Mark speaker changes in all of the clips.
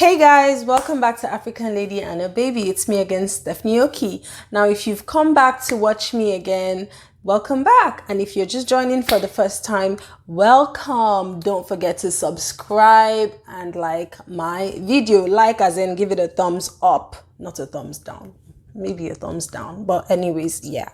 Speaker 1: Hey guys, welcome back to African Lady and a Baby. It's me again, Stephanie Oki. Now, if you've come back to watch me again, welcome back. And if you're just joining for the first time, welcome. Don't forget to subscribe and like my video. Like as in give it a thumbs up, not a thumbs down. Maybe a thumbs down. But anyways, yeah.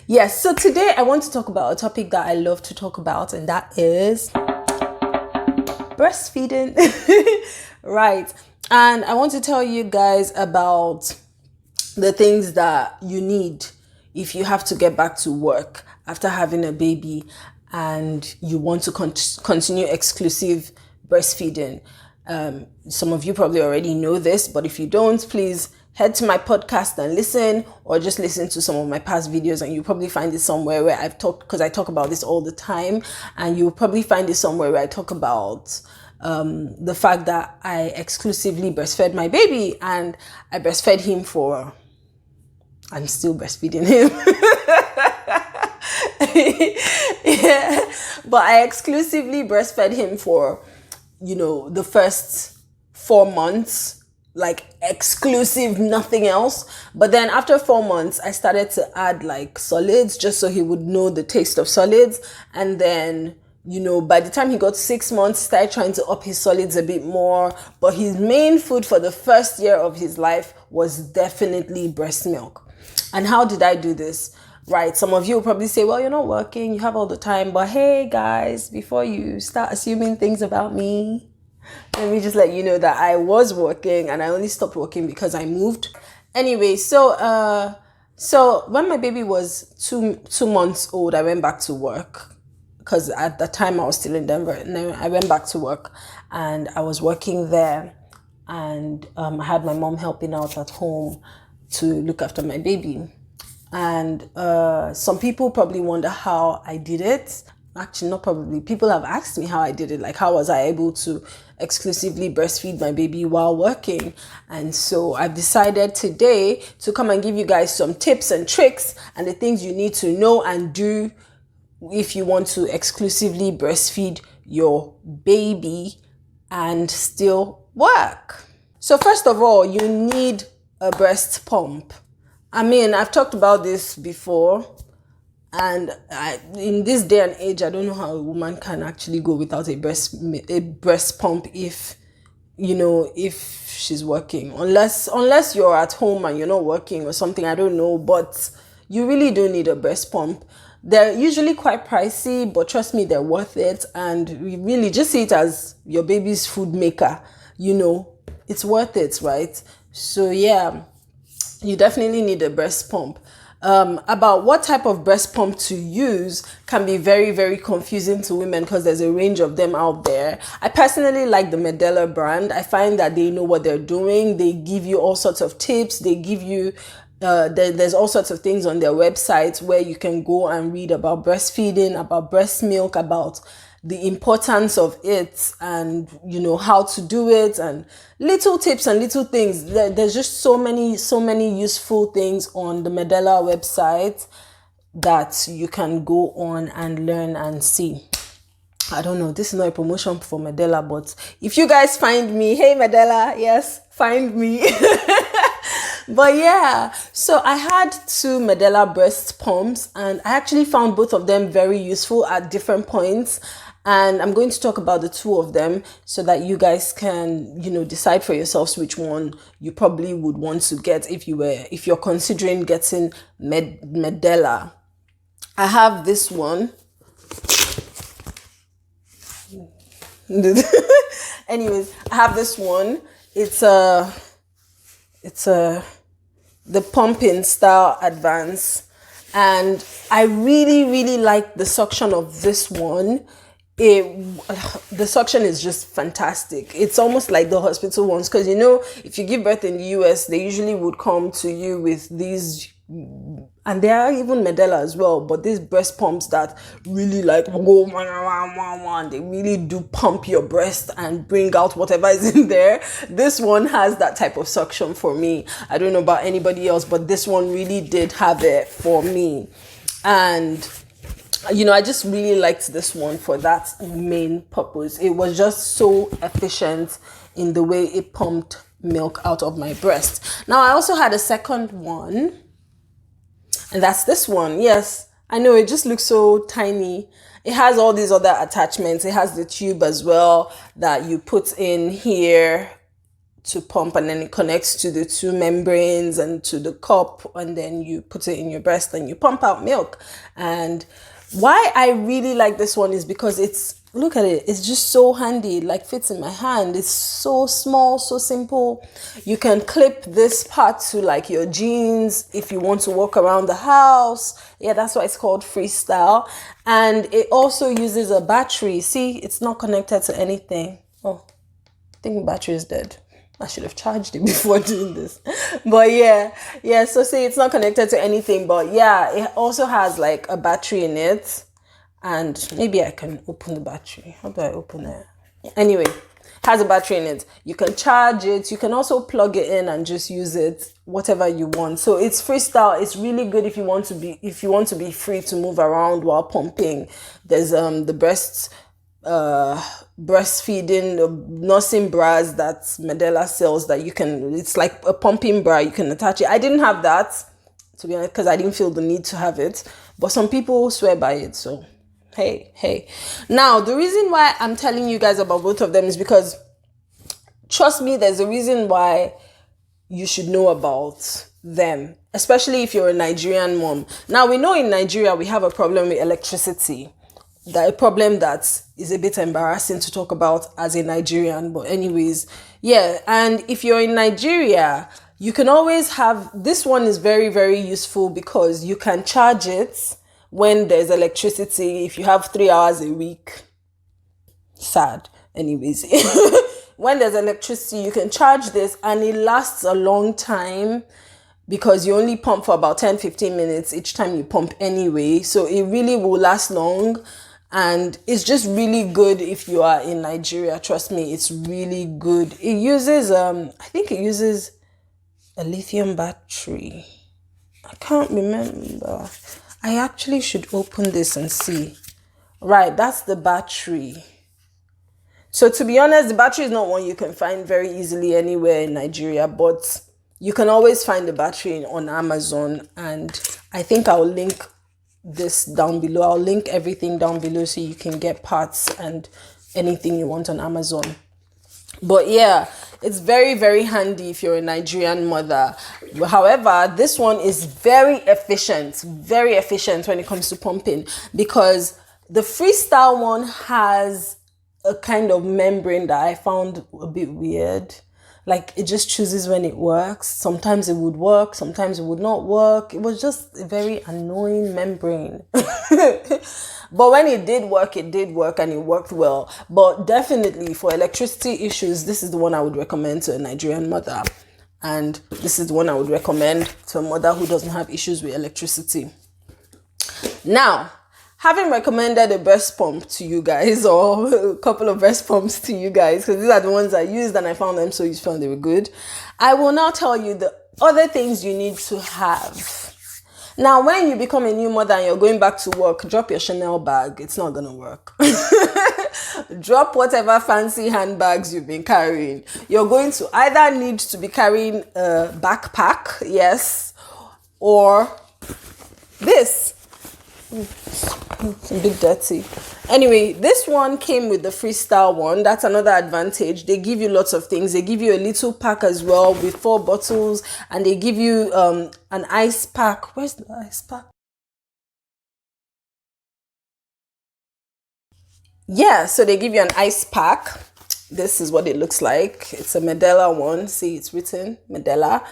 Speaker 1: Yes, so today I want to talk about a topic that I love to talk about, and that is breastfeeding. Right. And I want to tell you guys about the things that you need if you have to get back to work after having a baby and you want to continue exclusive breastfeeding. Some of you probably already know this, but if you don't, please head to my podcast and listen, or just listen to some of my past videos, and you'll probably find it somewhere where I've talked, because I talk about this all the time, and you'll probably find it somewhere where I talk about the fact that I exclusively breastfed my baby, and I breastfed him I'm still breastfeeding him. Yeah, but I exclusively breastfed him for, the first 4 months, like exclusive, nothing else. But then after 4 months, I started to add like solids just so he would know the taste of solids. And then, by the time he got 6 months, started trying to up his solids a bit more. But his main food for the first year of his life was definitely breast milk. And how did I do this? Right, some of you will probably say, well, you're not working, you have all the time. But hey guys, before you start assuming things about me, let me just let you know that I was working, and I only stopped working because I moved. Anyway, so when my baby was two months old, I went back to work, because at the time I was still in Denver. And then I went back to work, and I was working there, and I had my mom helping out at home to look after my baby. And some people probably wonder how I did it. Actually, not probably. People have asked me how I did it. Like, how was I able to exclusively breastfeed my baby while working? And so I've decided today to come and give you guys some tips and tricks and the things you need to know and do if you want to exclusively breastfeed your baby and still work. So first of all, you need a breast pump. I mean, I've talked about this before, and in this day and age, I don't know how a woman can actually go without a breast pump if she's working, unless you're at home and you're not working or something. I don't know, but you really do need a breast pump. They're usually quite pricey, but trust me, they're worth it. And really just see it as your baby's food maker. It's worth it, right? So yeah, you definitely need a breast pump. About what type of breast pump to use can be very, very confusing to women, because there's a range of them out there. I personally like the Medela brand. I find that they know what they're doing. They give you all sorts of tips. They give you there's all sorts of things on their website where you can go and read about breastfeeding, about breast milk, about the importance of it, and how to do it, and little tips and little things. There's just so many useful things on the Medela website that you can go on and learn and see. I don't know, this is not a promotion for Medela, but if you guys find me, hey Medela, yes, find me. But yeah, so I had 2 Medela breast pumps, and I actually found both of them very useful at different points. And I'm going to talk about the 2 of them so that you guys can, decide for yourselves which one you probably would want to get if you're considering getting Medela. I have this one. Anyways, I have this one. It's the pumping style advance, and I really like the suction of this one. The suction is just fantastic. It's almost like the hospital ones, because if you give birth in the US, they usually would come to you with these, and there are even Medela as well, but these breast pumps that really go, they really do pump your breast and bring out whatever is in there. This one has that type of suction for me. I don't know about anybody else, but this one really did have it for me. And I just really liked this one for that main purpose. It was just so efficient in the way it pumped milk out of my breast. Now, I also had a second one, and that's this one. Yes, I know, it just looks so tiny. It has all these other attachments. It has the tube as well that you put in here to pump, and then it connects to the two membranes and to the cup, and then you put it in your breast and you pump out milk. And why I really like this one is because look at it, it's just so handy. It like fits in my hand. It's so small, so simple. You can clip this part to like your jeans if you want to walk around the house. Yeah, that's why it's called Freestyle. And it also uses a battery. See, it's not connected to anything. Oh, I think the battery is dead. I should have charged it before doing this. But yeah, so see, it's not connected to anything, but yeah, it also has like a battery in it. And maybe I can open the battery. How do I open it? Anyway, it has a battery in it. You can charge it. You can also plug it in and just use it whatever you want. So it's Freestyle. It's really good if you want to be free to move around while pumping. There's the breastfeeding nursing bras that Medela sells that you can, it's like a pumping bra, you can attach it. I didn't have that, to be honest, because I didn't feel the need to have it, but some people swear by it. So hey, now the reason why I'm telling you guys about both of them is because, trust me, there's a reason why you should know about them, especially if you're a Nigerian mom. Now, we know in Nigeria we have a problem with electricity. That a problem that is a bit embarrassing to talk about as a Nigerian, but anyways, yeah. And if you're in Nigeria, you can always have, this one is very, very useful because you can charge it when there's electricity. If you have 3 hours a week, sad. Anyways, when there's electricity, you can charge this and it lasts a long time, because you only pump for about 10-15 minutes each time you pump anyway. So it really will last long. And it's just really good if you are in Nigeria. Trust me, it's really good. It uses, I think it uses a lithium battery. I can't remember. I actually should open this and see. Right, that's the battery. So to be honest, the battery is not one you can find very easily anywhere in Nigeria, but you can always find the battery on Amazon. And I think I'll link this down below. I'll link everything down below so you can get parts and anything you want on Amazon. But yeah, it's very, very handy if you're a Nigerian mother. However, this one is very efficient when it comes to pumping, because the Freestyle one has a kind of membrane that I found a bit weird. Like, it just chooses when it works. Sometimes it would work, sometimes it would not work. It was just a very annoying membrane. But when it did work and it worked well. But definitely for electricity issues, this is the one I would recommend to a Nigerian mother. And this is the one I would recommend to a mother who doesn't have issues with electricity. Now, having recommended a breast pump to you guys, or a couple of breast pumps to you guys, because these are the ones I used and I found them so useful and they were good, I will now tell you the other things you need to have. Now, when you become a new mother and you're going back to work, drop your Chanel bag. It's not going to work. Drop whatever fancy handbags you've been carrying. You're going to either need to be carrying a backpack, yes, or this. It's a bit dirty. Anyway, this one came with the Freestyle one. That's another advantage. They give you lots of things. They give you a little pack as well with 4 bottles, and they give you an ice pack. Where's the ice pack? Yeah, so they give you an ice pack. This is what it looks like. It's a Medela one. See, it's written Medela.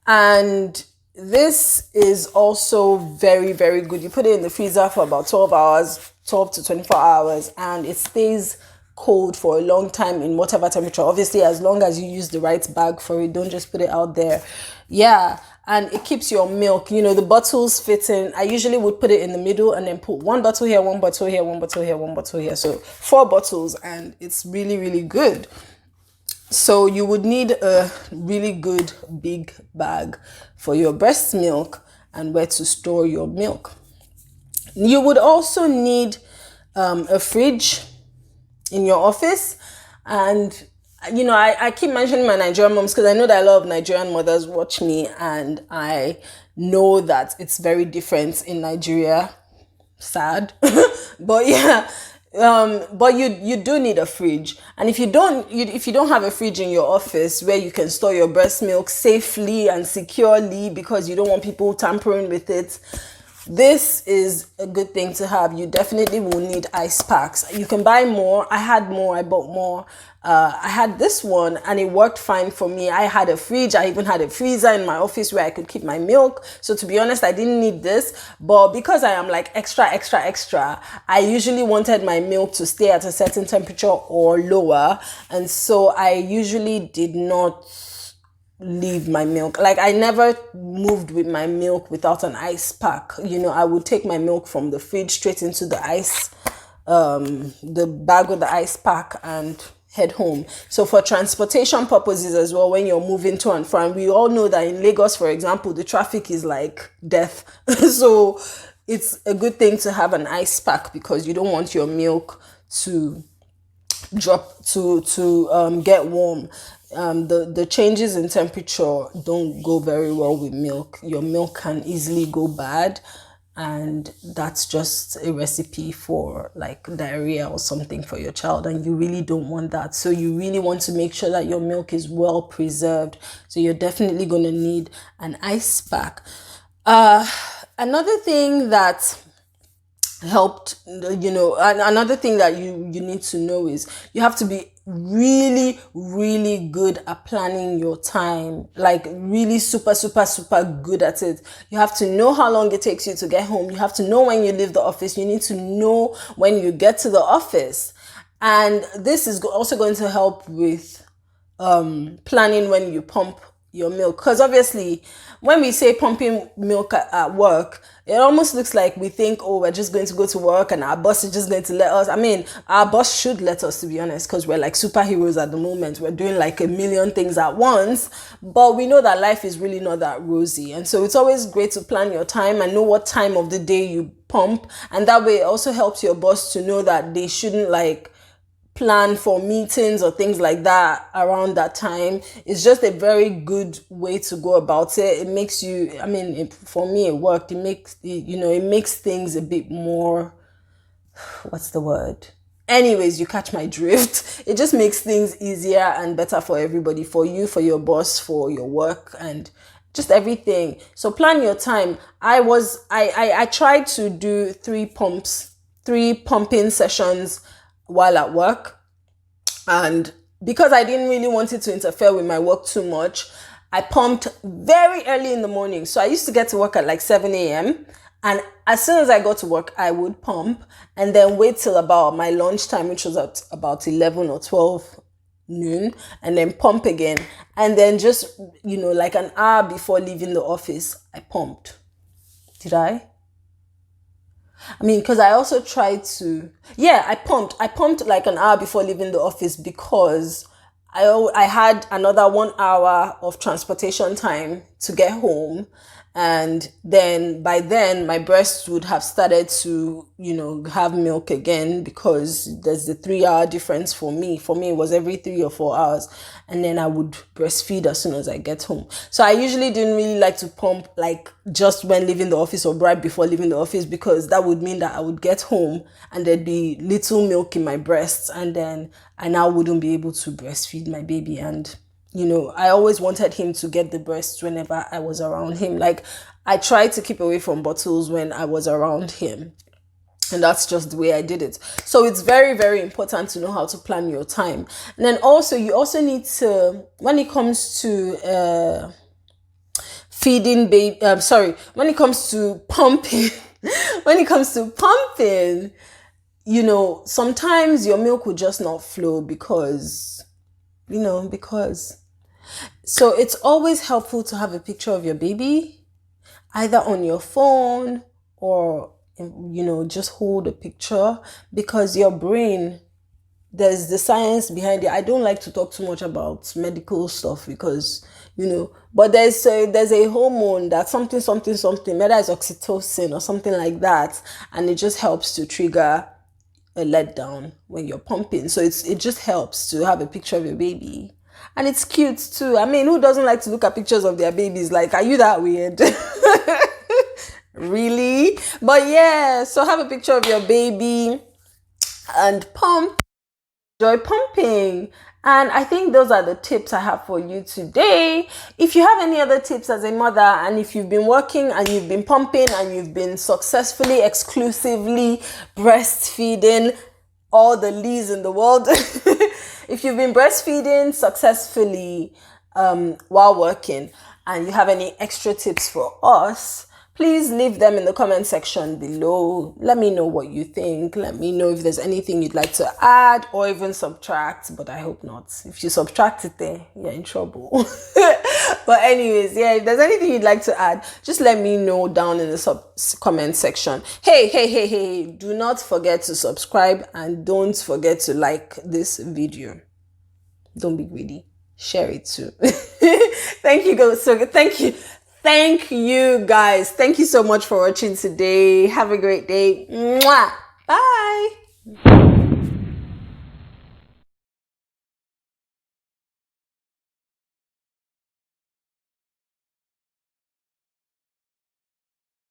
Speaker 1: And this is also very, very good. You put it in the freezer for about 12 to 24 hours, and it stays cold for a long time in whatever temperature. Obviously, as long as you use the right bag for it, don't just put it out there. Yeah, and it keeps your milk, the bottles fit in. I usually would put it in the middle and then put 1 bottle here, 1 bottle here, 1 bottle here, 1 bottle here. So 4 bottles, and it's really, really good. So you would need a really good big bag for your breast milk and where to store your milk. You would also need a fridge in your office, and I keep mentioning my Nigerian moms because I know that a lot of Nigerian mothers watch me, and I know that it's very different in Nigeria. Sad. But yeah, but you do need a fridge, and if you don't have a fridge in your office where you can store your breast milk safely and securely because you don't want people tampering with it, this is a good thing to have. You definitely will need ice packs. You can buy more. I bought more. I had this one and it worked fine for me. I had a fridge. I even had a freezer in my office where I could keep my milk. So to be honest, I didn't need this. But because I am like extra, I usually wanted my milk to stay at a certain temperature or lower. And so I usually did not leave my milk. Like I never moved with my milk without an ice pack. I would take my milk from the fridge straight into the ice, the bag with the ice pack, and head home. So for transportation purposes as well, when you're moving to and from, we all know that in Lagos, for example, the traffic is like death. So it's a good thing to have an ice pack because you don't want your milk to drop to get warm. The changes in temperature don't go very well with milk. Your milk can easily go bad, and that's just a recipe for like diarrhea or something for your child, and you really don't want that. So you really want to make sure that your milk is well preserved. So you're definitely going to need an ice pack. Another thing that helped, another thing that you need to know is you have to be really good at planning your time, like really super good at it. You have to know how long it takes you to get home. You have to know when you leave the office. You need to know when you get to the office, and this is also going to help with planning when you pump your milk, because obviously when we say pumping milk at work, it almost looks like we think, oh, we're just going to go to work and our boss is just going to let us. I mean, our boss should let us, to be honest, because we're like superheroes at the moment. We're doing like a million things at once, but we know that life is really not that rosy. And so it's always great to plan your time and know what time of the day you pump, and that way it also helps your boss to know that they shouldn't like plan for meetings or things like that around that time. It's just a very good way to go about it. It makes you, for me it worked. It makes things a bit more, what's the word? Anyways, you catch my drift. It just makes things easier and better for everybody, for you, for your boss, for your work, and just everything. So plan your time. I tried to do three pumping sessions while at work, and because I didn't really want it to interfere with my work too much, I pumped very early in the morning. So I used to get to work at like 7 a.m. and as soon as I got to work, I would pump and then wait till about my lunchtime, which was at about 11 or 12 noon, and then pump again. And then just, like an hour before leaving the office, I pumped. Did I? Because I also tried to, I pumped like an hour before leaving the office because I had another 1 hour of transportation time to get home. And then by then my breast would have started to, have milk again, because there's the 3-hour difference for me. For me, it was every 3 or 4 hours. And then I would breastfeed as soon as I get home. So I usually didn't really like to pump like just when leaving the office or right before leaving the office, because that would mean that I would get home and there'd be little milk in my breasts, and then I now wouldn't be able to breastfeed my baby. And I always wanted him to get the breast whenever I was around him. Like, I tried to keep away from bottles when I was around him. And that's just the way I did it. So it's very, very important to know how to plan your time. And then also, you also need to, when it comes to feeding baby, when it comes to pumping, sometimes your milk will just not flow because. So it's always helpful to have a picture of your baby, either on your phone or, just hold a picture, because your brain, there's the science behind it. I don't like to talk too much about medical stuff because, but there's a hormone that something, whether it's oxytocin or something like that, and it just helps to trigger a letdown when you're pumping. So it just helps to have a picture of your baby. And it's cute too. I mean, who doesn't like to look at pictures of their babies? Like, are you that weird? Really? But yeah, so have a picture of your baby and pump. Enjoy pumping. And I think those are the tips I have for you today. If you have any other tips as a mother, and if you've been working and you've been pumping and you've been successfully, exclusively breastfeeding all the leaves in the world, if you've been breastfeeding successfully while working and you have any extra tips for us, please leave them in the comment section below. Let me know what you think. Let me know if there's anything you'd like to add or even subtract, but I hope not. If you subtract it there, you're in trouble. But anyways, yeah, if there's anything you'd like to add, just let me know down in the comment section. Hey, do not forget to subscribe and don't forget to like this video. Don't be greedy. Share it too. Thank you guys. So thank you guys. Thank you so much for watching today. Have a great day. Mwah. Bye.